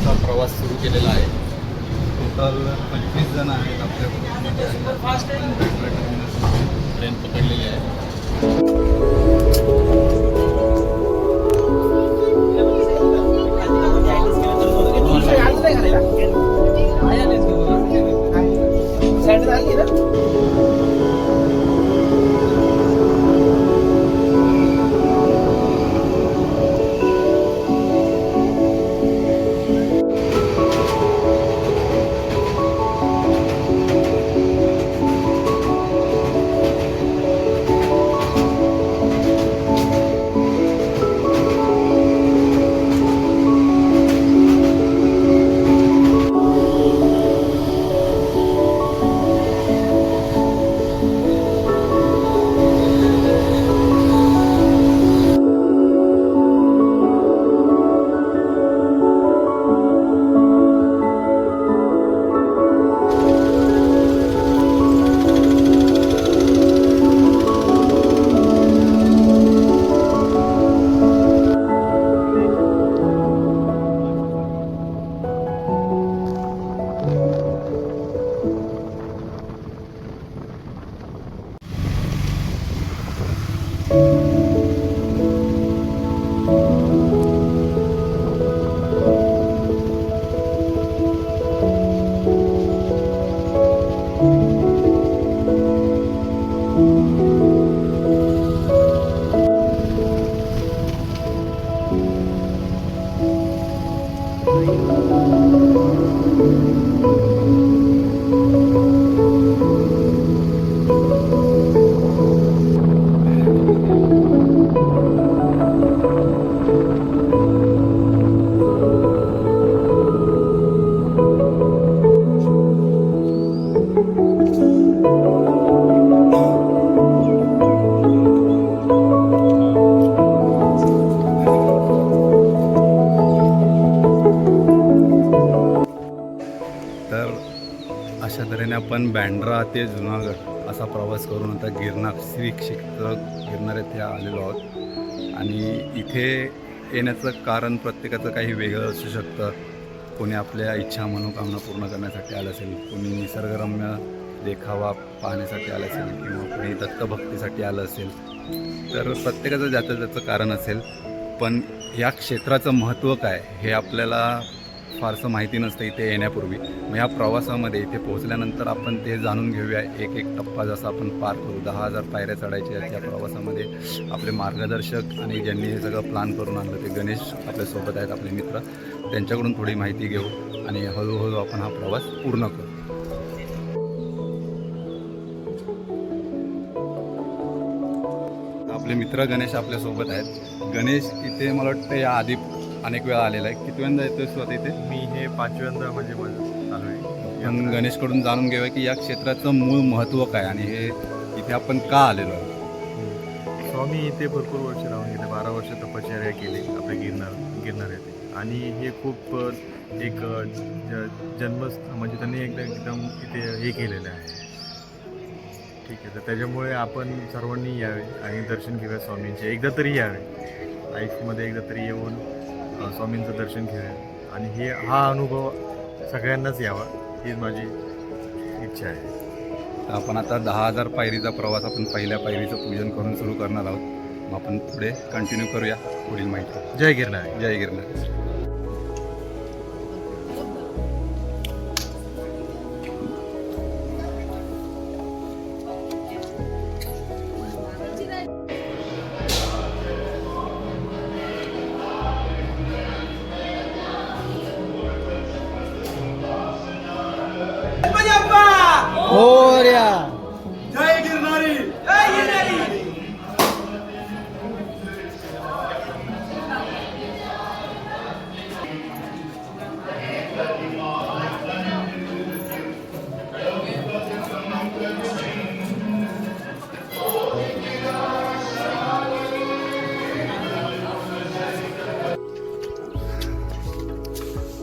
बॅन्ड्राचा प्रवास सुरू केलेला आहे. टोटल 25 जण आहेत आपल्या ट्रेन पकडलेली आहे. अशा तऱ्हेने आपण बँड्रा ते जुनागड असा प्रवास करून आता गिरनार श्री क्षेत्र गिरनार येथे आलेलो आहोत. आणि इथे येण्याचं कारण प्रत्येकाचं काही वेगळं असू शकतं. कोणी आपल्या इच्छा मनोकामना पूर्ण करण्यासाठी आलं असेल, कोणी निसर्गरम्य देखावा पाहण्यासाठी आलं असेल, किंवा कोणी दत्तभक्तीसाठी आलं असेल. तर प्रत्येकाचं ज्याचं त्याचं कारण असेल. पण या क्षेत्राचं महत्त्व काय हे आपल्याला फारसं माहिती नसतं इथे येण्यापूर्वी. मग या प्रवासामध्ये इथे पोहोचल्यानंतर आपण ते जाणून घेऊया. एक एक टप्पा जसा आपण पार करू. 10,000 पायऱ्या चढायच्या आहेत या प्रवासामध्ये. आपले मार्गदर्शक आणि ज्यांनी हे सगळं प्लॅन करून आणलं ते गणेश आपल्यासोबत आहेत, आपले मित्र. त्यांच्याकडून थोडी माहिती घेऊ आणि हळूहळू आपण हा प्रवास पूर्ण करू. आपले मित्र गणेश आपल्यासोबत आहेत. गणेश इथे मला वाटतं या आधी अनेक वेळा आलेला आहे. किती वेळा येतोय स्वतः इथे? मी हे 5व्यांदा म्हणजे माझं चालू आहे. पण गणेशकडून जाणून घेऊया की या क्षेत्राचं मूळ महत्त्व काय आणि हे इथे आपण का आलेलो आहे. स्वामी इथे भरपूर वर्ष राहून गेले. 12 वर्ष तपश्चर्या केली आपल्या गिरनार येथे. आणि हे खूप एक जन्म म्हणजे त्यांनी एकदम इथे हे केलेलं आहे. ठीक आहे, तर त्याच्यामुळे आपण सर्वांनी यावे आणि दर्शन घेऊया स्वामींचे. एकदा तरी यावे लाईफमध्ये, एकदा तरी येऊन स्वामींचं दर्शन घेऊया. आणि हा अनुभव सगळ्यांनाच यावा ही माझी इच्छा आहे. तर आपण आता 10,000 पायरीचा प्रवास आपण पहिल्या पायरीचं पूजन करून सुरू करणार आहोत. मग आपण पुढे कंटिन्यू करूया पुढील माहिती. जय गिरनार. जय गिरनार. जय गिरनारी. जय गिरनारी.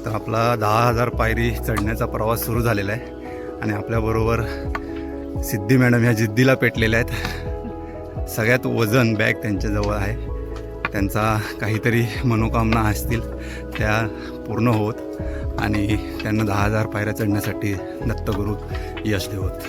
तर आपला 10,000 पायरी चढण्याचा प्रवास सुरू झालेला आहे. आणि आपल्याबरोबर सिद्धी मॅडम ह्या जिद्दीला पेटलेल्या आहेत. सगळ्यात वजन बॅग त्यांच्याजवळ आहे. त्यांचा काहीतरी मनोकामना असतील त्या पूर्ण होत आणि त्यांना 10,000 पायऱ्या चढण्यासाठी दत्तगुरू यश देवत.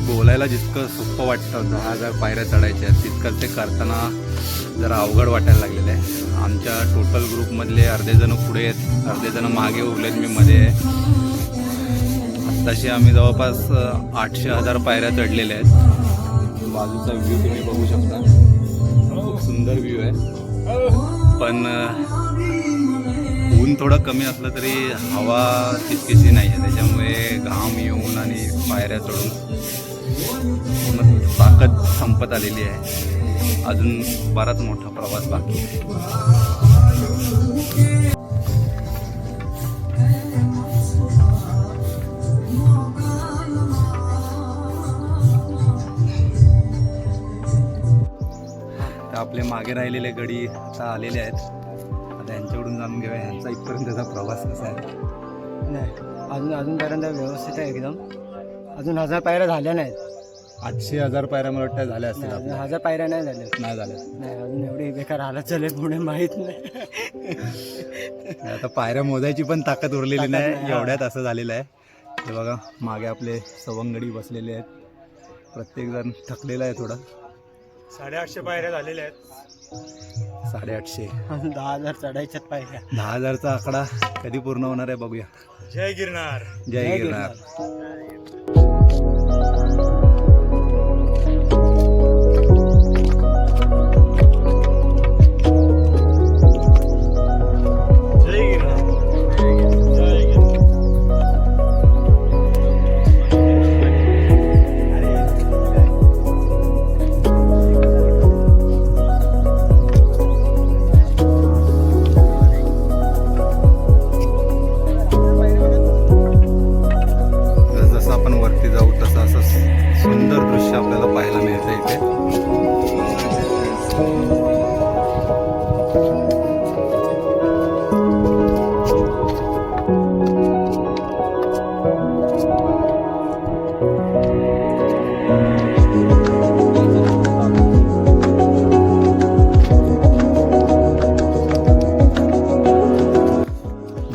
बोलायला जितकं सोपं वाटतं 10,000 पायऱ्या चढायच्या तितकंच ते करताना जरा अवघड वाटायला लागलेलं आहे. आमच्या टोटल ग्रुपमधले अर्धे जण पुढे आहेत, अर्धे जण मागे उरलेत, मी मध्ये आहे. आत्ताशी आम्ही जवळपास 800-1000 पायऱ्या चढलेल्या आहेत. बाजूचा व्ह्यू तुम्ही बघू शकता, खूप सुंदर व्ह्यू आहे. पण ऊन थोडं कमी असलं तरी हवा तितकीशी नाही आहे, त्याच्यामुळे घाम येऊन आणि पायऱ्या चढून पूर्ण ताकद संपत आलेली आहे. अजून बराच मोठा प्रवास बाकी आहे. तर आपले मागे राहिलेले गडी आता आलेले आहेत. आता यांच्याकडून जाणून घेऊया ह्यांचा इथपर्यंतचा प्रवास कसा आहे. नाही अजूनपर्यंत व्यवस्थित आहे एकदम. अजून 1000 पायऱ्या झाल्या नाहीत. 800-1000 पायऱ्या मला वाटतं झाल्या असतील. अजून 1000 पायऱ्या नाही झाल्या. नाही झाल्या. नाही अजून एवढी बेकार हालत चालले पुढे माहीत नाही. आता पायऱ्या मोजायची पण ताकद उरलेली ताकद नाही, नाही. एवढ्यात असं झालेलं आहे. हे बघा मागे आपले सवंगडी बसलेले आहेत, प्रत्येकजण थकलेला आहे थोडा. 850 पायऱ्या झालेल्या आहेत. 850. अजून 10,000 चढायच्यात पायऱ्या. 10,000चा आकडा कधी पूर्ण होणार आहे बघूया. जय गिरनार. जय गिरनार. जसं आपण वरती जाऊ तसं असं सुंदर दृश्य आपल्याला पाहायला मिळतं इथे.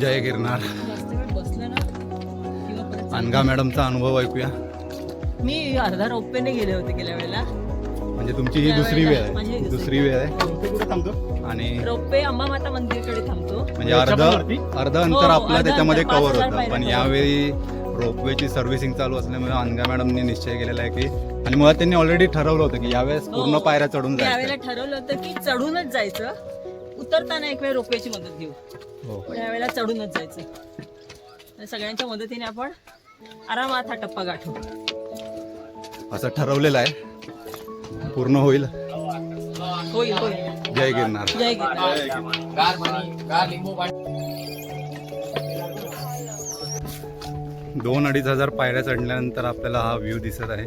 जय गिरनार. अनघा मॅडमचा अनुभव ऐकूया. मी अर्धा रोपवेने गेले होते गेल्या वेळेला. म्हणजे तुमची ही दुसरी वेळ माझी आहे. ही दुसरी वेळ आहे. आणि रोपवे अंबामाता मंदिरकडे थांबतो. म्हणजे अर्ध अंतर हो, आपलं अर्ध त्याच्यामध्ये अंतर, कव्हर 5,000 होतं. पायऱ्या पण cover. यावेळी रोपवेची सर्व्हिसिंग चालू असल्यामुळे अनघा मॅडमने निश्चय केलेला आहे की, आणि मुळात त्यांनी ऑलरेडी ठरवलं होतं की यावेळेस पूर्ण हो. पायऱ्या चढून यावेळेला जायचं. ठरवलं होतं की चढूनच जायचं, उतरताना एक वेळ रोपवेची मदत घेऊ. हो. पण यावेळेला चढूनच जायचं. तर सगळ्यांच्या मदतीने आपण आरामात हा टप्पा गाठू. असं ठरवलेलं आहे. पूर्ण होईल. होईल होईल. जय गिरनार. जय गिरनार. 2-2.5 हजार पायऱ्या चढल्यानंतर आपल्याला हा व्ह्यू दिसत आहे.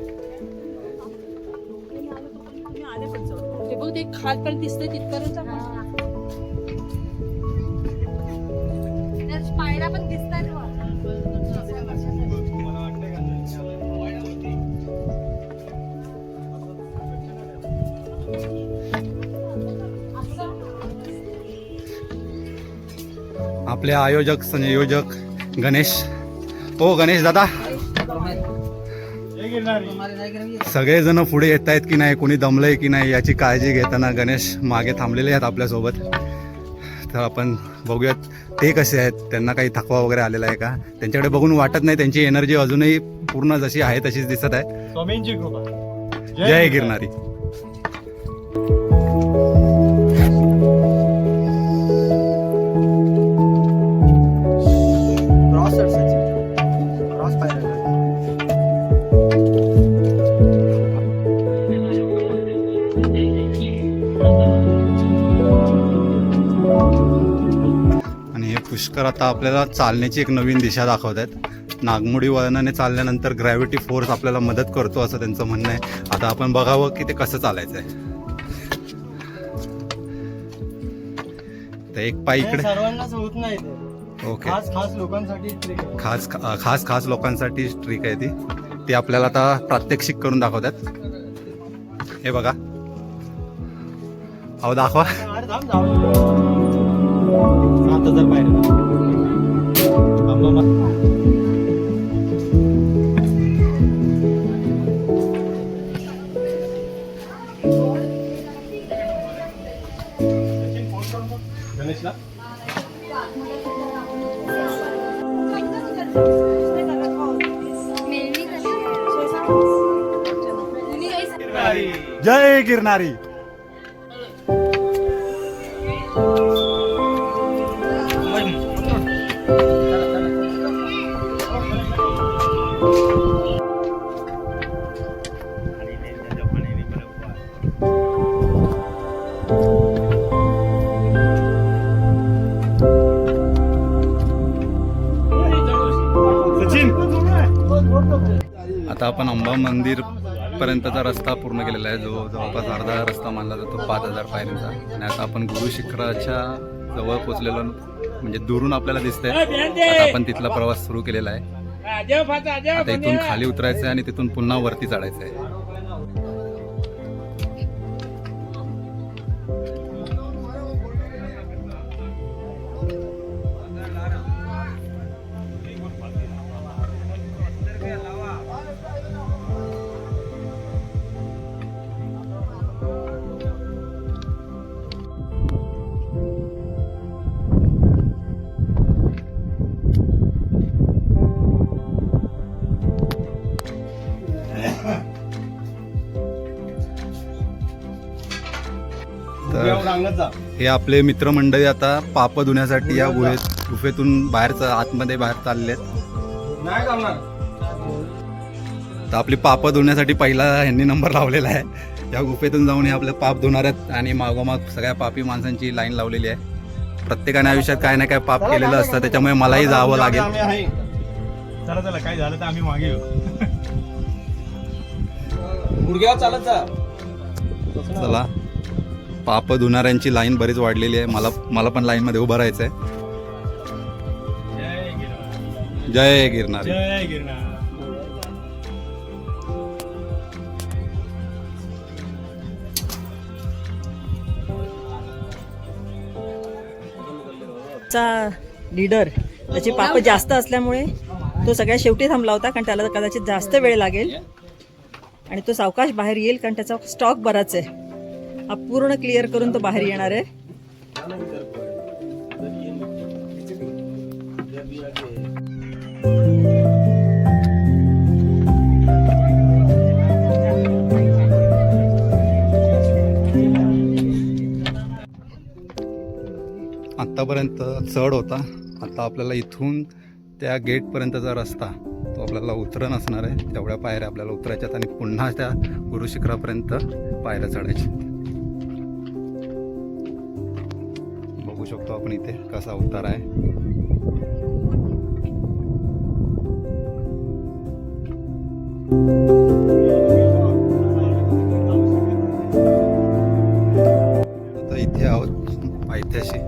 तुम्ही आले पण चढून. ते बघ ते खालपर्यंत दिसतंय तिथपर्यंत पायऱ्या पण दिसतात. आपले आयोजक संयोजक गणेश. हो गणेश दादा, सगळेजण पुढे येत आहेत की नाही, कोणी दमलंय की नाही याची काळजी घेताना गणेश मागे थांबलेले आहेत आपल्यासोबत. तर आपण बघूयात ते कसे आहेत, त्यांना काही थकवा वगैरे आलेला आहे का. त्यांच्याकडे बघून वाटत नाही, त्यांची एनर्जी अजूनही पूर्ण जशी आहे तशीच दिसत आहे. स्वामींची कृपा. जय गिरनारी. क्रॉस पायऱ्या. आणि हे पुष्कर आता आपल्याला चालण्याची एक नवीन दिशा दाखवत आहेत. नागमोडी वळणाने चालल्यानंतर ग्रॅव्हिटी फोर्स आपल्याला मदत करतो असं त्यांचं म्हणणं आहे. आता आपण बघावं की ते कसं चालायचं आहे. तर एक पाय इकडे. सर्वांनाच होत नाही ते. ओके. खास लोकांसाठी trick आहे. खास लोकांसाठी ट्रिक आहे ती. ती आपल्याला आता प्रात्यक्षिक करून दाखवतात. हे बघा. अहो दाखवा. अरे थांब, जाऊ. 7,000 पायऱ्या. जय गिरनारी. आता आपण अंबा मंदिर पर्यंतचा रस्ता पूर्ण केलेला आहे, जो जवळपास अर्धा रस्ता मानला जातो 5,000 पायऱ्यांचा. आणि आता आपण गुरु शिखराच्या जवळ पोचलेलो, म्हणजे दुरून आपल्याला दिसतंय. आता आपण तिथला प्रवास सुरू केलेला आहे. आता इथून खाली उतरायचं आहे आणि तिथून पुन्हा वरती चढायचं आहे. तर हे आपले मित्रमंडळी आता पाप धुण्यासाठी या गुफेतून आतमध्ये बाहेर चालले आहेत. तर आपली पाप धुण्यासाठी पहिला ह्यांनी नंबर लावलेला आहे. या गुफेतून जाऊन हे आपले पाप धुणार आहेत आणि मागोमाग सगळ्या पापी माणसांची लाईन लावलेली आहे. प्रत्येकाने आयुष्यात काय ना काय पाप केलेलं असतं, त्याच्यामुळे मलाही जावं लागेल. चला चला, काय झालं तर आम्ही मागे येऊ. गुडघ्यावर चालत जा. चला, पाप धुणाऱ्यांची लाईन बरीच वाढलेली आहे. मला पण लाईन मध्ये उभं राहायचं आहे. जय गिरनार. जय गिरनार. लीडर त्याची पाप जास्त असल्यामुळे तो सगळ्यात शेवटी थांबला होता, कारण त्याला कदाचित जास्त वेळ लागेल आणि तो सावकाश बाहेर येईल, कारण त्याचा स्टॉक बराच आहे. हा पूर्ण क्लिअर करून तो बाहेर येणार आहे. आत्तापर्यंत चढ होता. आता आपल्याला इथून त्या गेटपर्यंतचा रस्ता तो आपल्याला उतरण असणार आहे. तेवढ्या पायऱ्या आपल्याला उतरायच्यात आणि पुन्हा त्या गुरु शिखरापर्यंत पायऱ्या चढायच्या. बघू शकतो आपण इथे कसा उतार आहे. आता इथे आहोत पायथ्याशी,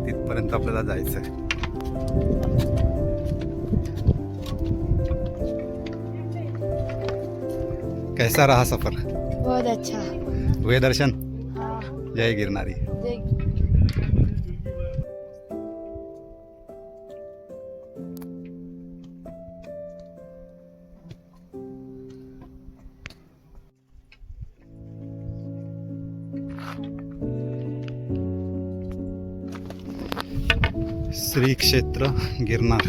तिथपर्यंत आपल्याला जायचं आहे. कैसा रहा सफर? बहुत अच्छा. हुए दर्शन? हाँ. जय गिरनारी. जय. श्री क्षेत्र गिरनार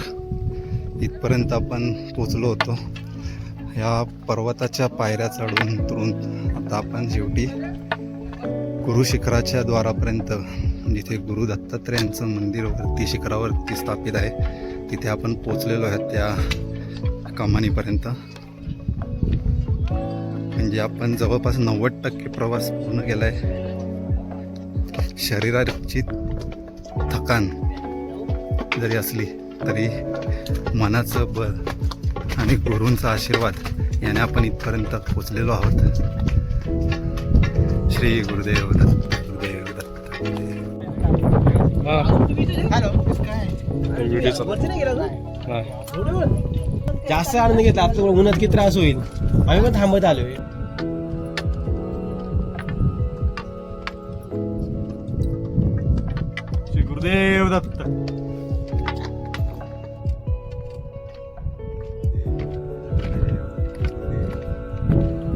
इथपर्यंत आपण पोचलो होतो. ह्या पर्वताच्या पायऱ्या चढून उतरून आता आपण शेवटी गुरु शिखराच्या द्वारापर्यंत, जिथे गुरु दत्तात्रेयांचं मंदिर वरती शिखरावरती स्थापित आहे, तिथे आपण पोचलेलो आहोत त्या कमानीपर्यंत. म्हणजे आपण जवळपास 90% प्रवास पूर्ण केला आहे. शरीराची थकान जरी असली तरी मनाचं बळ आणि गुरूंचा आशीर्वाद याने आपण इथपर्यंत पोचलेलो आहोत. श्री गुरुदेव दत्त, गुरुदेव दत्त, जास्त आनंद घेतला. आपल्याला उन्हात किती त्रास होईल, आम्ही पण थांबत आलोय. श्री गुरुदेव दत्त.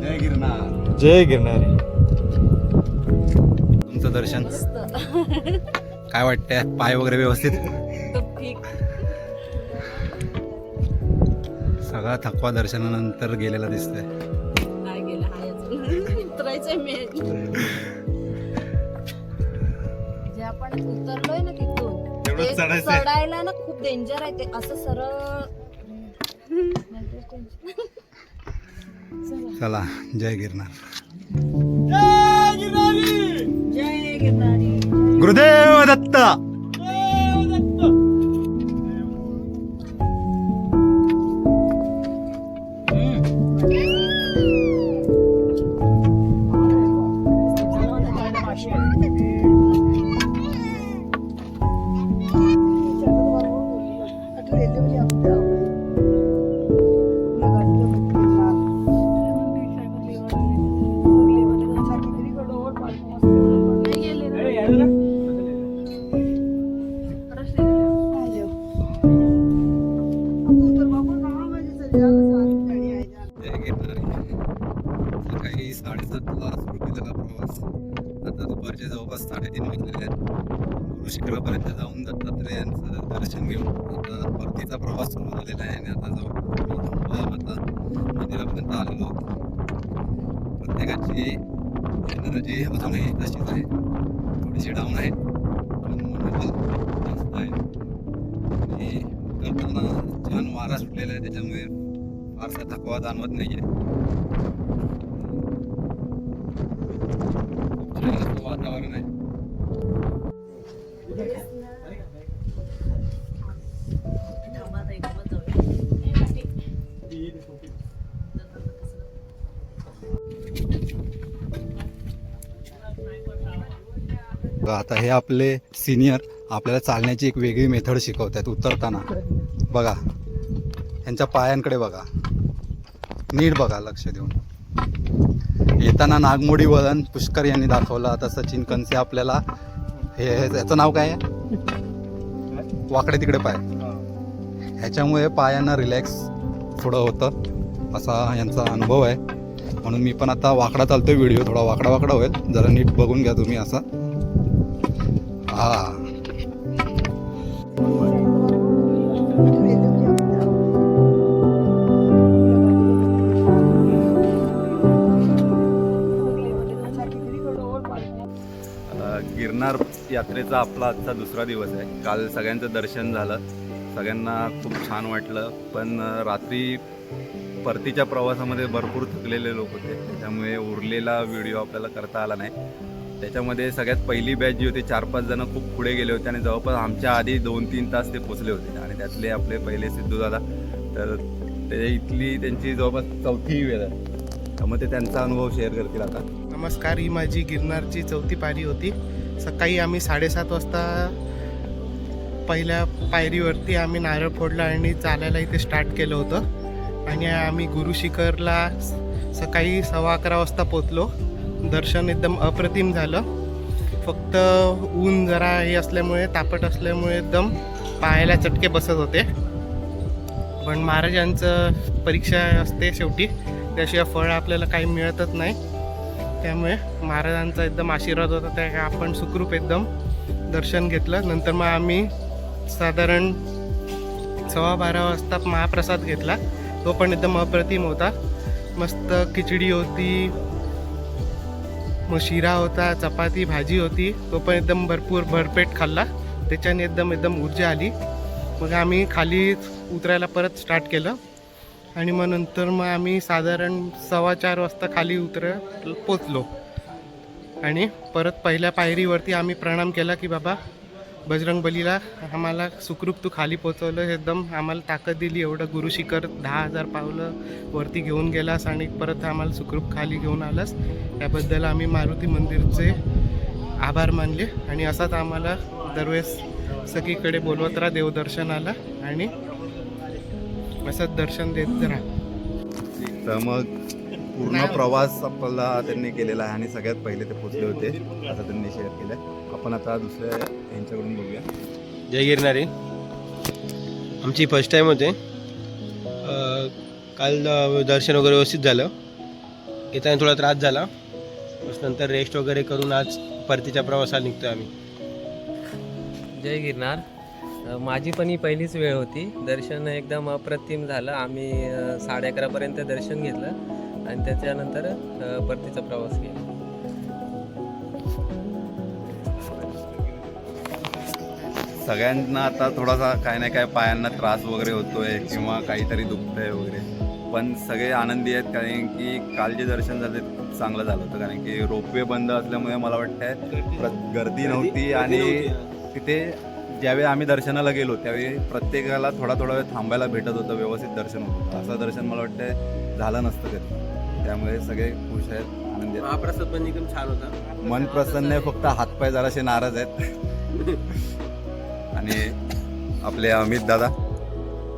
जय गिरनार. जय गिरणारी. तुमचं दर्शन काय वाटतंय? पाय वगैरे व्यवस्थित? सगळा थकवा दर्शनानंतर गेलेला दिसतोय. काय गेलं हाय अजून उतरायचंय मेन. जे आपण उतरलोय ना तिथून तेवढं ते चढायचंय. चढायला ना खूप डेंजर आहे ते असं सरळ. चला, जय गिरनार. जय गिरनारी. गुरुदेव दत्त. जय गिरनारी. सकाळी 7:30ला सुरू केलेला प्रवास आता दुपारचे जवळपास 3:30 वाजलेले आहेत. गुरु शिखरापर्यंत जाऊन दत्तात्रेयांचं दर्शन घेऊन आता परतीचा प्रवास सुरू झालेला आहे. आणि आता जवळ आता मंदिरापर्यंत आलेलो आहोत. प्रत्येकाची एनर्जी अजूनही तशीच आहे, थोडीशी डाऊन आहे पण मनोबल जास्त आहे. आणि करताना छान वारा सुटलेला आहे, त्याच्यामुळे फारसा थकवा जाणवत नाहीये. खूप छान असं वातावरण आहे. आता हे आपले सिनियर आपल्याला चालण्याची एक वेगळी मेथड शिकवत आहेत उतरताना. बघा, यांच्या पायांकडे बघा, नीट बघा, लक्ष देऊन. येताना नागमोडी वळण पुष्कर यांनी दाखवलं. आता सचिन कनसे आपल्याला याचं नाव काय आहे, वाकडे तिकडे पाय, ह्याच्यामुळे पायांना रिलॅक्स थोडं होतं असा यांचा अनुभव आहे. म्हणून मी पण आता वाकडा चालतोय. व्हिडिओ थोडा वाकडा वाकडा होईल, जरा नीट बघून घ्या तुम्ही. असा हा गिरनार यात्रेचा आपला आजचा दुसरा दिवस आहे. काल सगळ्यांचं दर्शन झालं, सगळ्यांना खूप छान वाटलं. पण रात्री परतीच्या प्रवासामध्ये भरपूर थकलेले लोक होते, त्याच्यामुळे उरलेला व्हिडिओ आपल्याला करता आला नाही. त्याच्यामध्ये सगळ्यात पहिली बॅच जी होती 4-5 जण खूप पुढे गेले होते आणि जवळपास आमच्या आधी 2-3 तास ते पोचले होते. आणि त्यातले आपले पहिले सिद्धूदादा, तर ते इथली त्यांची जवळपास 4थी वेळ आहे, त्यामुळे ते त्यांचा अनुभव शेअर करतील आता. नमस्कार. ही माझी गिरनारची 4थी पायरी होती. सकाळी आम्ही 7:30 वाजता पहिल्या पायरीवरती आम्ही नारळ फोडला आणि चालायला इथे स्टार्ट केलं होतं. आणि आम्ही गुरु शिखरला सकाळी 11:15 वाजता पोचलो. दर्शन एकदम अप्रतिम झालं. फक्त ऊन जरा हे असल्यामुळे, तापट असल्यामुळे एकदम पायाला चटके बसत होते. पण महाराजांचं परीक्षा असते शेवटी, त्याशिवाय फळ आपल्याला काही मिळतच नाही. त्यामुळे महाराजांचा एकदम आशीर्वाद होता, त्या आपण सुखरूप एकदम दर्शन घेतलं. नंतर मग आम्ही साधारण 12:15 वाजता महाप्रसाद घेतला. तो पण एकदम अप्रतिम होता. मस्त खिचडी होती, मग शिरा होता, चपाती भाजी होती. तो पण एकदम भरपूर भरपेट खाल्ला. त्याच्याने एकदम ऊर्जा आली. मग आम्ही खाली उतरायला परत स्टार्ट केलं आणि मग नंतर मग आम्ही साधारण 4:15 वाजता खाली पोचलो आणि परत पहिल्या पायरीवरती आम्ही प्रणाम केला की बाबा बजरंगबलीला आम्हाला सुखरूप तू खाली पोचवलं, एकदम आम्हाला ताकद दिली, एवढं गुरुशिखर 10,000 पावलं वरती घेऊन गेलास आणि परत आम्हाला सुखरूप खाली घेऊन आलास, त्याबद्दल आम्ही मारुती मंदिरचे आभार मानले. आणि असाच आम्हाला दरवेळेस सगळीकडे बोलवत राहा देवदर्शनाला आणि असंच दर्शन देत राहा. तर मग पूर्ण प्रवास आपला त्यांनी केलेला आहे आणि सगळ्यात पहिले ते पोचले होते असं त्यांनी शेअर केलं. आपण आता दुसऱ्या यांच्याकडून बघूया. जय गिरणारी. आमची फर्स्ट टाईम होते. काल दर्शन वगैरे व्यवस्थित झालं. येताना थोडा त्रास झाला, नंतर रेस्ट वगैरे करून आज परतीच्या प्रवासाला निघतो आम्ही. जय गिरनार. माझी पण ही पहिलीच वेळ होती. दर्शन एकदम अप्रतिम झालं. आम्ही 11:30पर्यंत दर्शन घेतलं आणि त्याच्यानंतर परतीचा प्रवास केला. सगळ्यांना आता थोडासा काय ना काय पायांना त्रास वगैरे होतोय किंवा काहीतरी दुखतंय वगैरे, पण सगळे आनंदी आहेत कारण की काल जे दर्शन झालं ते खूप चांगलं झालं होतं. कारण की रोपवे बंद असल्यामुळे मला वाटतंय गर्दी नव्हती आणि तिथे ज्यावेळी आम्ही दर्शनाला गेलो त्यावेळी प्रत्येकाला थोडा वेळ थांबायला भेटत होतं, व्यवस्थित दर्शन होत होतं. असं दर्शन मला वाटतंय झालं नसतं कधी. त्यामुळे सगळे खुश आहेत, आनंदी आहेत. महाप्रसाद पण एकदम छान होता. मन प्रसन्न आहे, फक्त हातपाय जरासे नाराज आहेत. आणि आपले अमित दादा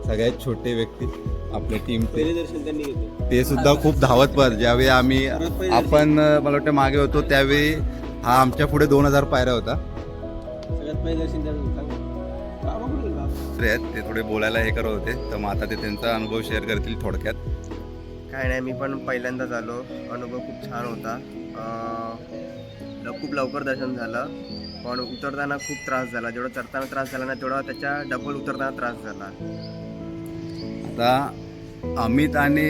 सगळ्यात छोटे व्यक्ती आपल्या टीमचे, दर्शन त्यांनी घेतलं. ते सुद्धा खूप धावत पण ज्यावेळी आपण मला वाटतं मागे होतो त्यावेळी हा आमच्या पुढे 2000 पायऱ्या होता. सगळ्यात पहिले दर्शन त्यांनी ते थोडे बोलायला हे करत होते, तर मग आता ते त्यांचा अनुभव शेअर करतील थोडक्यात. काय नाही, मी पण पहिल्यांदाच आलो. अनुभव खूप छान होता. खूप लवकर दर्शन झालं, पण उतरताना खूप त्रास झाला. जेवढा चढताना त्रास झाला ना तेवढा त्याच्या डबल उतरताना त्रास झाला. आता अमित आणि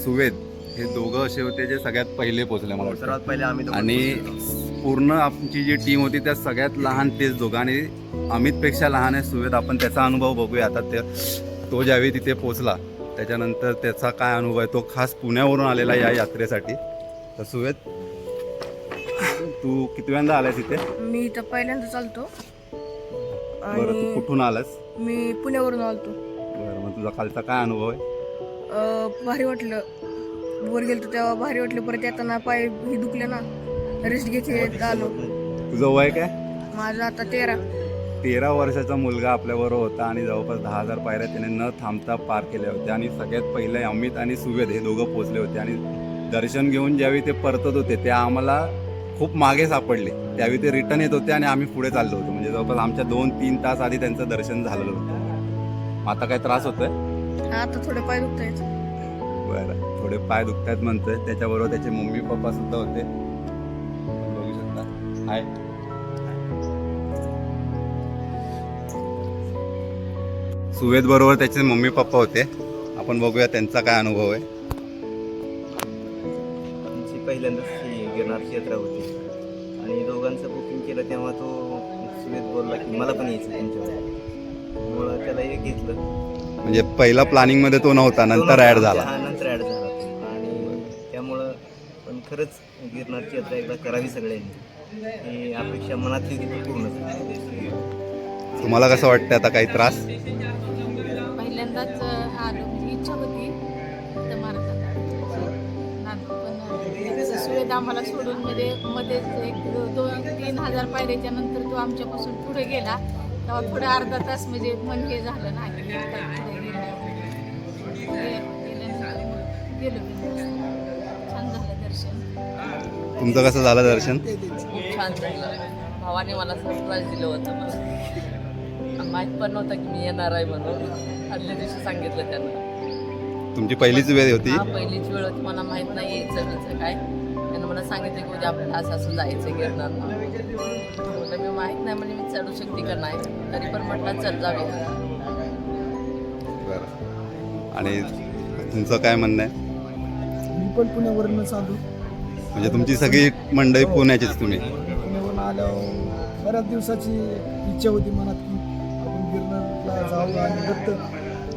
सुवेद हे दोघं असे होते जे सगळ्यात पहिले पोहोचले मला वाटतं. सर्वात पहिले आम्ही दोघं आणि पोहोचलो. पूर्ण आमची जी टीम होती त्या सगळ्यात लहान तेच दोघं आणि अमितपेक्षा लहान आहे सुवेद. आपण त्याचा अनुभव बघूया आता. तो ज्यावेळी तिथे पोचला त्याच्यानंतर त्याचा काय अनुभव आहे, तो खास पुण्यावरून आलेला या यात्रेसाठी. तर सुवेद, तू कितव्यांदा आलास इथे? मी इथं पहिल्यांदा चालतो. बरं, तू कुठून आलास? मी पुण्यावरून आलतो. बरं, मग तुझा कालचा काय अनुभव आहे? भारी वाटलं. वर गेलतो तेव्हा भारी वाटलं. परत येताना पाय ही दुखले ना, रेस्ट घेत आलो. तुझं वय काय? माझं आता 13 वर्षाचा मुलगा आपल्याबरोबर होता आणि जवळपास 10,000 पायऱ्या त्याने न थांबता पार केल्या होत्या. आणि सगळ्यात पहिले अमित आणि सुवेद हे दोघं पोचले होते आणि दर्शन घेऊन ज्यावेळी ते परतत होते त्या आम्हाला खूप मागे सापडले. त्यावेळी ते रिटर्न येत होते आणि आम्ही पुढे चाललो होतो. म्हणजे जवळपास आमच्या 2-3 तास आधी त्यांचं दर्शन झालेलं होतं. आता काय त्रास होतोय? आता थोडे पाय दुखत आहेत. बरं, थोडे पाय दुखतायत म्हणतोय. त्याच्याबरोबर त्याचे मम्मी पप्पा सुद्धा होते, बघू शकता. हाय. सुवेद बरोबर त्याचे मम्मी पप्पा होते. आपण बघूया त्यांचा काय अनुभव आहे. आमची पहिल्यांदाच ही गिरनारची यात्रा होती आणि दोघांचं बुकिंग केलं तेव्हा तो सुवेद बोलला की मला पण यायचं त्यांच्यावर. त्याला एक घेतलं. म्हणजे पहिला प्लॅनिंग मध्ये तो नव्हता, नंतर ऍड झाला. नंतर ऍड झाला आणि त्यामुळं पण खरंच गिरनारची यात्रा एकदा करावी सगळ्यांनी, ही अपेक्षा मनातली ती पूर्ण झाली. तुम्हाला कसं वाटतं आता? काही त्रास? पहिल्यांदाच आलो. म्हणजे इच्छा होती तर महाराजांना, पण सुवेद आम्हाला सोडून म्हणजे मध्येच 2-3 हजार पायऱ्याच्या नंतर तो आमच्यापासून पुढे गेला. तेव्हा थोडं अर्धा तास म्हणजे मन हे झालं ना की गेलो. छान झालं दर्शन. तुमचं कसं झालं दर्शन? खूप छान झालं. भावाने मला सरप्राईज दिलं होतं. मला माहीत पण नव्हतं की मी येणार आहे म्हणून. आदल्या दिवशी सांगितलं त्यांना. तुमची पहिलीच वेळ होती? हा, पहिलीच वेळ होती. मला माहीत नाही यायचं काय. त्यांना मला सांगितलं की उद्या आपल्याला असं जायचं गिरनारला. म्हटलं मी माहीत नाही म्हणजे मी चढू शकते का नाही, तरी पण म्हटलं चल जाऊया. बरं, आणि तुमचं काय म्हणणं आहे? मी पण पुण्यावरूनच आलो. म्हणजे तुमची सगळी मंडळी पुण्याचीच? तुम्ही पुण्यावरून आल्यावर बऱ्याच दिवसाची इच्छा होती मनात की आपण गिरनारला जाऊ आणि दत्त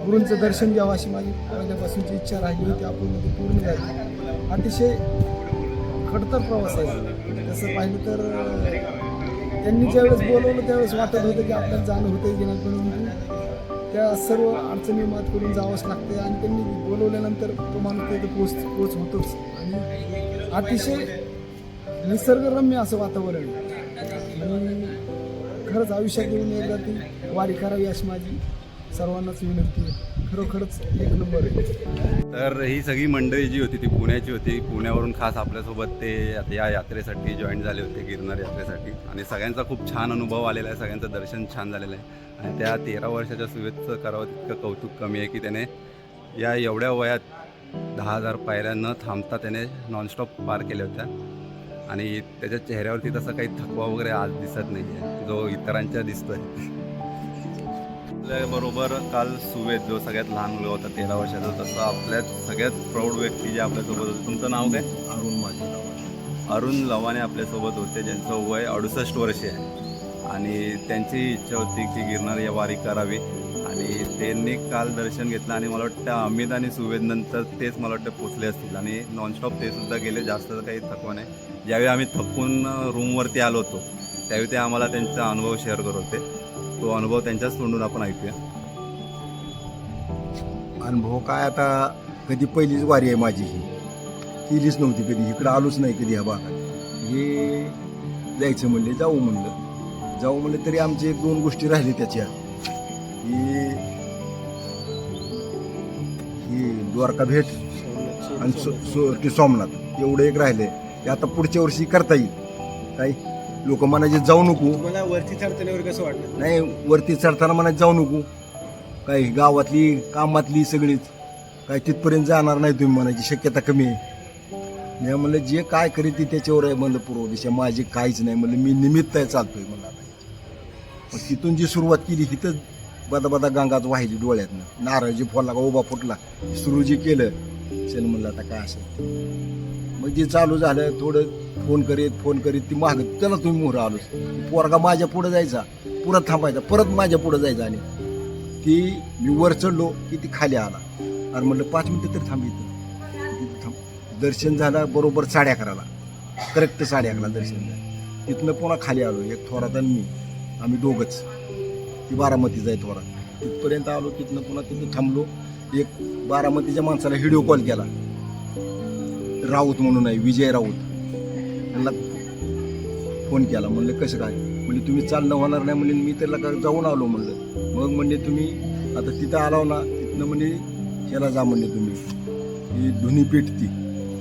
गुरूंचं दर्शन घ्यावं अशी माझी पहिल्यापासूनची इच्छा राहिली होती. आपण ती पूर्ण झाली. अतिशय खडतर प्रवास आहे. तसं पाहिलं तर त्यांनी ज्यावेळेस बोलवलं त्यावेळेस वाटत होतं की आपल्याला जाणं होतं की नाही, परंतु त्या सर्व अडचणी मात करून जावंच लागते आणि त्यांनी बोलवल्यानंतर तो माणूस तिथं पोच होतोच. आणि अतिशय निसर्गरम्य असं वातावरण आणि खरंच आयुष्यात येऊन एकदा ती वारी करावी अशी माझी सर्वांनाच विनंती आहे. खरोखरच एक नंबर आहे. तर ही सगळी मंडळी जी होती ती पुण्याची होती. पुण्यावरून खास आपल्यासोबत ते या यात्रेसाठी जॉईन झाले होते, गिरनार यात्रेसाठी. आणि सगळ्यांचा खूप छान अनुभव आलेला आहे. सगळ्यांचं दर्शन छान झालेलं आहे. आणि त्या 13 वर्षाच्या सुवेदचं करावं तितकं कौतुक कमी आहे की त्याने या एवढ्या वयात 10,000 पायऱ्या न थांबता त्याने नॉनस्टॉप पार केल्या होत्या. आणि त्याच्या चेहऱ्यावरती तसा काही थकवा वगैरे आज दिसत नाही आहे, जो इतरांच्या दिसतो आहे. बरोबर काल सुवेद जो सगळ्यात लहान मुलगा होता 13 वर्षाचा, तसं आपल्यात सगळ्यात प्रौढ व्यक्ती जे आपल्यासोबत होते. तुमचं नाव काय? अरुण लवाने आपल्यासोबत होते, ज्यांचं वय 68 वर्षे आहे. आणि त्यांची इच्छा होती की गिरनार या वारी करावी. आणि त्यांनी काल दर्शन घेतलं आणि मला वाटतं अमित आणि सुवेद नंतर तेच मला वाटतं पोचले असतील. आणि नॉनस्टॉप ते सुद्धा गेले, जास्त काही थकवा नाही. ज्यावेळी आम्ही थकून रूमवरती आलो होतो त्यावेळी ते आम्हाला त्यांचा अनुभव शेअर करत होते. तो अनुभव त्यांच्याच तोंडून आपण ऐकूया. अनुभव काय, आता कधी पहिलीच वारी आहे माझी, ही केलीच नव्हती कधी, इकडं आलोच नाही कधी ह्या भागात. हे जायचं म्हणले, जाऊ म्हणलं तरी आमचे 1-2 गोष्टी राहिली त्याच्या. ही द्वारका भेट आणि ते सोमनाथ एवढं एक राहिले. ते आता पुढच्या वर्षी करता येईल. काही लोक म्हणायचे जाऊ नको, मला वरती चढताना कसं वाटलं? नाही वरती चढताना म्हणायचं जाऊ नको, काही गावातली कामातली सगळीच काय तिथपर्यंत जाणार नाही तुम्ही म्हणायची शक्यता कमी आहे. मी म्हणलं जे काय करीत ती त्याच्यावर आहे म्हणलं, पूर्व दिशा माझी काहीच नाही म्हणलं, मी निमित्त आहे चालतोय म्हणलं. मग तिथून जी सुरुवात केली तिथं बदा गंगाच वाहिली डोळ्यातनं, नारळजी फोडला का उभा फुटला, सुरू जे केलं चल म्हणलं आता काय असेल. मग जे चालू झालं थोडं फोन करीत ती माग त्याला तुम्ही मोहर आलोच. पोरगा माझ्या पुढं जायचा, पुरत थांबायचा, परत माझ्या पुढं जायचा. आणि ती मी वर चढलो की ती खाली आला. आणि म्हणलं 5 मिनिटं तरी थांब. दर्शन झालं बरोबर 11:30ला, करेक्ट 11:30ला दर्शन झालं. तिथनं पुन्हा खाली आलो, एक थोरात आणि मी, आम्ही दोघंच. ती बारामतीचा आहे थोरात. तिथपर्यंत आलो, तिथनं पुन्हा तिथं थांबलो. एक बारामतीच्या माणसाला व्हिडिओ कॉल केला, राऊत म्हणून आहे, विजय राऊत. मला फोन केला, म्हणलं कसं काय, म्हणजे तुम्ही चालणं होणार नाही म्हणजे मी त्याला का जाऊन आलो म्हणलं. मग म्हणजे तुम्ही आता तिथं आलाव ना, तिथनं म्हणजे ह्याला जा म्हणले तुम्ही, ही धुनी पेटती,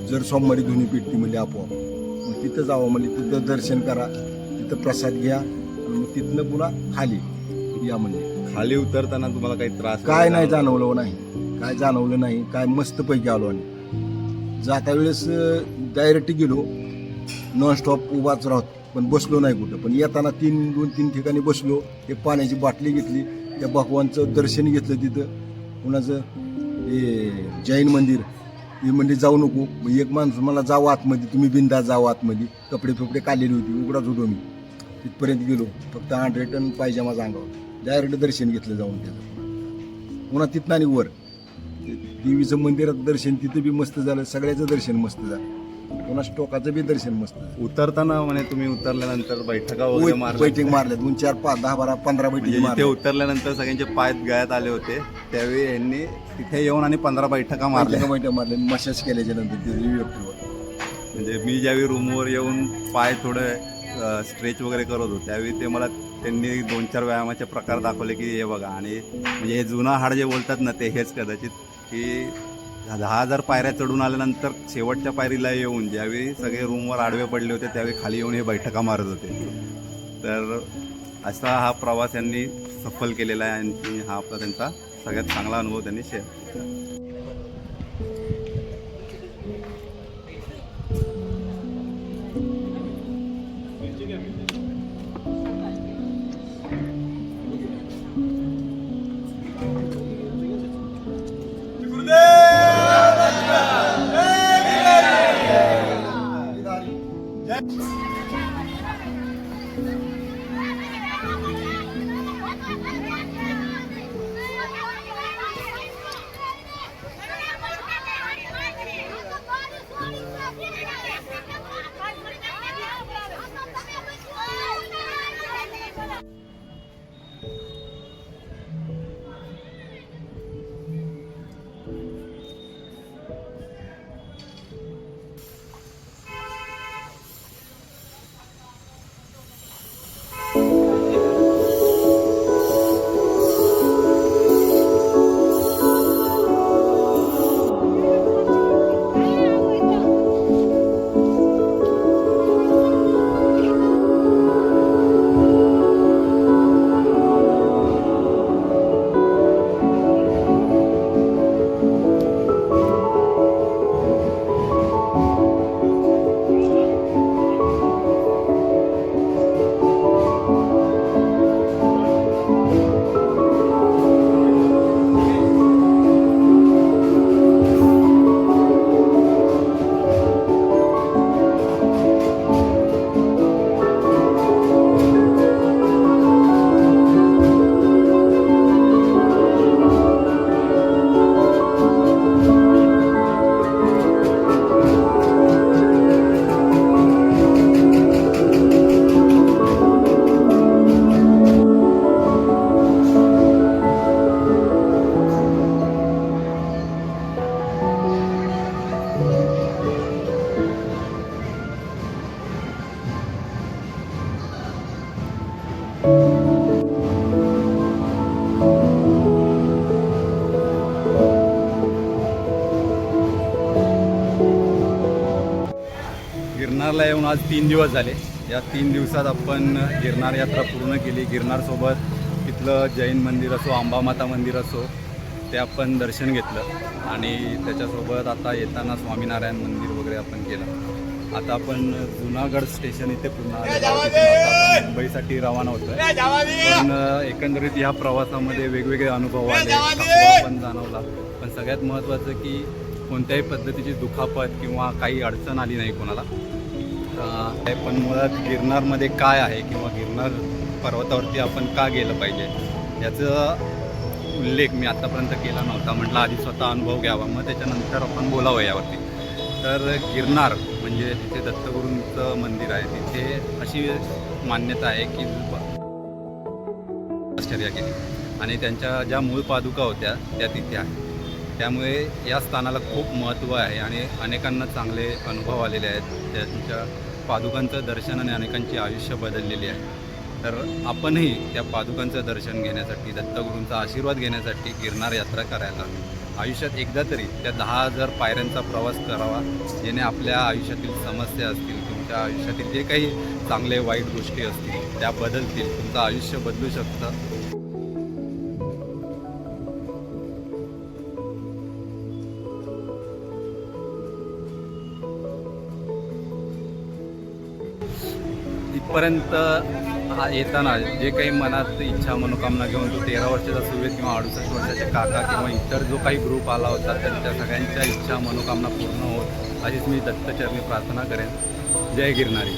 जर सोमवारी धुनी पेटती म्हणजे आपोआप, मग तिथं जावं म्हणजे तिथं दर्शन करा, तिथं प्रसाद घ्या आणि मग तिथनं पुन्हा खाली या म्हणजे. खाली उतरताना तुम्हाला काही त्रास? काय नाही जाणवलं नाही, काय मस्तपैकी आलो. आणि जाता वेळेस डायरेक्ट गेलो, नॉनस्टॉप उभाच राहत, पण बसलो नाही कुठं. पण येताना 2-3 ठिकाणी बसलो, एक पाण्याची बाटली घेतली, त्या भगवानचं दर्शन घेतलं. तिथं कुणाचं हे जैन मंदिर, हे म्हणजे जाऊ नको. मग एक माणूस मला जाऊ आतमध्ये, तुम्ही बिंदास जाऊ आतमध्ये, कपडे काढलेली होती, उघडाच होतो मी. तिथपर्यंत गेलो, फक्त 100 टन पायजामा अंगावर, डायरेक्ट दर्शन घेतलं जाऊन त्याचं. पुन्हा तिथं आणि वर देवीचं मंदिरात दर्शन, तिथं बी मस्त झालं, सगळ्याचं दर्शन मस्त झालं, पुन्हा स्टॉकाचं बी दर्शन मस्त झालं. उतरताना म्हणे तुम्ही उतरल्यानंतर बैठका वगैरे बैठक मारल्या 2, 4, 5, 10, 12, 15 बैठकी तिथे मारल्या. उतरल्यानंतर सगळ्यांचे पाय गळ्यात आले होते, त्यावेळी यांनी तिथे येऊन आणि 15 बैठका मारल्या. मशाज केल्याच्या नंतर ते व्यक्तीवर. म्हणजे मी ज्यावेळी रूमवर येऊन पाय थोडं स्ट्रेच वगैरे करत होतो त्यावेळी ते मला त्यांनी 2-4 व्यायामाचे प्रकार दाखवले की हे बघा. आणि म्हणजे हे जुना हाड जे बोलतात ना, ते हेच कदाचित की 10,000 पायऱ्या चढून आल्यानंतर शेवटच्या पायरीला येऊन ज्यावेळी सगळे रूमवर आडवे पडले होते त्यावेळी खाली येऊन हे बैठका मारत होते. तर असा हा प्रवास यांनी सफल केलेला आहे आणि हा आपला त्यांचा सगळ्यात चांगला अनुभव त्यांनी शेअर केला. गिरनारला येऊन आज 3 दिवस झाले. या 3 दिवसात आपण गिरनार यात्रा पूर्ण केली. गिरनारसोबत तिथलं जैन मंदिर असो, अंबामाता मंदिर असो, ते आपण दर्शन घेतलं आणि त्याच्यासोबत आता येताना स्वामीनारायण मंदिर वगैरे आपण केलं. आता आपण जुनागड स्टेशन इथे पुन्हा आलेलो आहोत. तिथून आता आपण मुंबईसाठी रवाना होतो आहे. पण एकंदरीत ह्या प्रवासामध्ये वेगवेगळे अनुभव आले, थकवा पण जाणवला. पण सगळ्यात महत्त्वाचं की कोणत्याही पद्धतीची दुखापत किंवा काही अडचण आली नाही कोणाला. पण मुळात गिरनारमध्ये काय आहे किंवा गिरनार पर्वतावरती आपण का गेलं पाहिजे याचा उल्लेख मी आत्तापर्यंत केला नव्हता. म्हटलं आधी स्वतः अनुभव घ्यावा, मग त्याच्यानंतर आपण बोलावं यावरती. तर गिरनार म्हणजे तिथे दत्तगुरूंचं मंदिर आहे. तिथे अशी मान्यता आहे की आश्चर्य केली आणि त्यांच्या ज्या मूळ पादुका होत्या त्या तिथे आहेत. त्यामुळे या स्थानाला खूप महत्त्व आहे आणि अनेकांना चांगले अनुभव आलेले आहेत. त्यांच्या पादुकांचं दर्शनाने अनेकांची आयुष्य बदललेली आहे. तर आपणही त्या पादुकांचं दर्शन घेण्यासाठी, दत्तगुरूंचा आशीर्वाद घेण्यासाठी गिरनार यात्रा करायला आयुष्यात एकदा तरी त्या 10,000 पायऱ्यांचा प्रवास करावा, जेणे आपल्या आयुष्यातील समस्या असतील, तुमच्या आयुष्यातील जे काही चांगले वाईट गोष्टी असतील त्या बदलतील, तुमचं आयुष्य बदलू शकतं. इथपर्यंत येताना जे काही मनात इच्छा मनोकामना घेऊन तो 13 वर्षाचा सुवेद किंवा 68 वर्षाचे काका किंवा इतर जो काही ग्रुप आला होता त्यांच्या सगळ्यांच्या इच्छा मनोकामना पूर्ण होत अशीच मी दत्तचरणी प्रार्थना करेन. जय गिरनारी.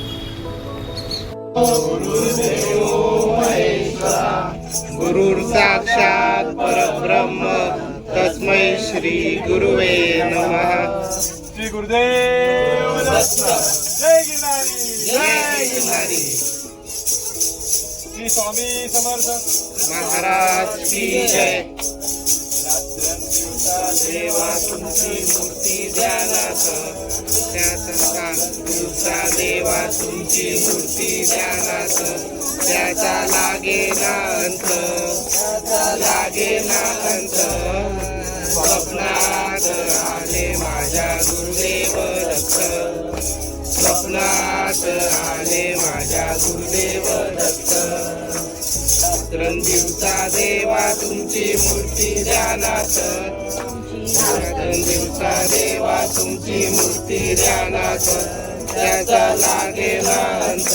गुरुर् साक्षात परब्रह्म तस्मै श्री गुरुवे नमः. श्री गुरुदेव दत्त. जय गिरनारी. जय गिरनारी श्री स्वामी समर्थ महाराज की जय. देवा तुमची मूर्ती ध्यानात, दिवसा देवा तुमची मूर्ती ध्यानात, त्याचा लागेना अंत, लागेना अंत. स्वप्नात आले माझ्या गुरुदेव दत्त, स्वप्नात आले माझ्या गुरुदेव दत्त. दिवसा देवा तुमची मूर्ती ध्यानात, दिवसा देवा तुमची मूर्ती ध्यानात, त्याचा लागेना अंत,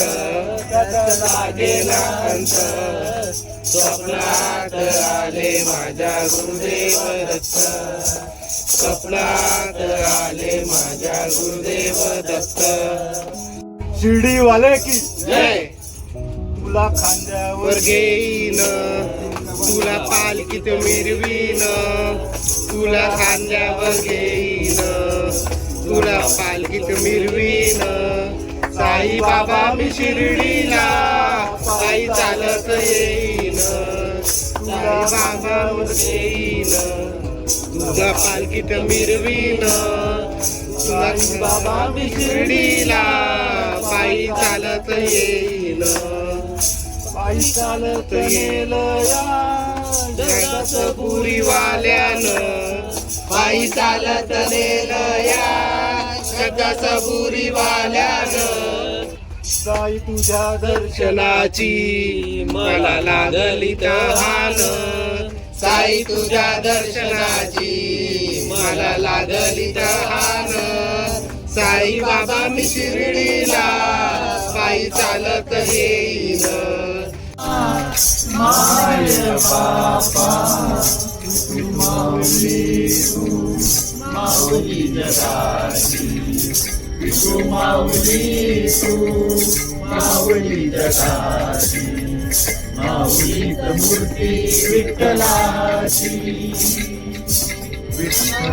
त्याचा लागेना अंत. स्वप्नात आले माझ्या गुरुदेव दत्त, स्वप्नात आले माझ्या गुरुदेव दत्त. शिर्डीवाले की जय. तुला खांद्यावर घेईन, तुला पालखीत मिरवीन, तुला खांद्यावर घेईन, तुला पालखीत मिरवीन. साई बाबा मी शिर्डीला पायी चालत येईन, साई बाबा घेईन, तुला पालखीत मिरवीन. तुला बाबा मी शिर्डीला पायी चालत येईन, पायी चालत येलं या जगाचं पुरीवाल्यानं, पायी चालत नेलं या जगाचं पुरीवाल्यानं. साई तुझ्या दर्शनाची मला लागली तहान, साई तुझ्या दर्शनाची मला लागली तहान. साई बाबा मी शिर्डीला पायी चालत येईन. माय बापा माऊली तू, माऊली जगाची तू, माऊली तू, माऊली जगाची, माऊली मूर्ती विठ्ठलाची. विठ्ठल